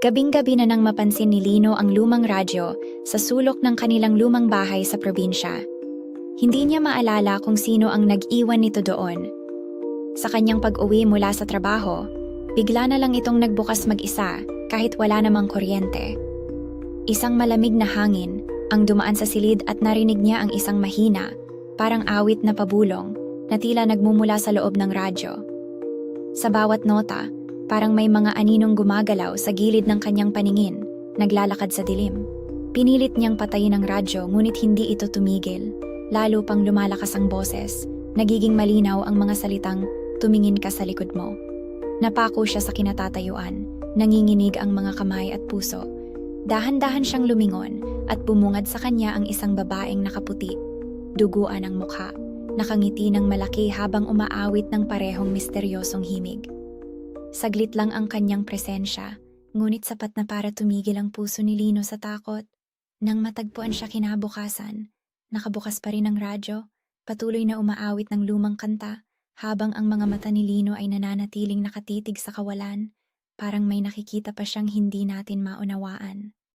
Gabing-gabi na nang mapansin ni Lino ang lumang radyo sa sulok ng kanilang lumang bahay sa probinsya. Hindi niya maalala kung sino ang nag-iwan nito doon. Sa kanyang pag-uwi mula sa trabaho, bigla na lang itong nagbukas mag-isa kahit wala namang kuryente. Isang malamig na hangin ang dumaan sa silid at narinig niya ang isang mahina, parang awit na pabulong na tila nagmumula sa loob ng radyo. Sa bawat nota, parang may mga aninong gumagalaw sa gilid ng kanyang paningin, naglalakad sa dilim. Pinilit niyang patayin ang radyo ngunit hindi ito tumigil. Lalo pang lumalakas ang boses, nagiging malinaw ang mga salitang, "Tumingin ka sa likod mo." Napako siya sa kinatatayuan, nanginginig ang mga kamay at puso. Dahan-dahan siyang lumingon at bumungad sa kanya ang isang babaeng nakaputi. Duguan ang mukha, nakangiti ng malaki habang umaawit ng parehong misteryosong himig. Saglit lang ang kanyang presensya, ngunit sapat na para tumigil ang puso ni Lino sa takot. Nang matagpuan siya kinabukasan, nakabukas pa rin ang radyo, patuloy na umaawit ng lumang kanta, habang ang mga mata ni Lino ay nananatiling nakatitig sa kawalan, parang may nakikita pa siyang hindi natin maunawaan.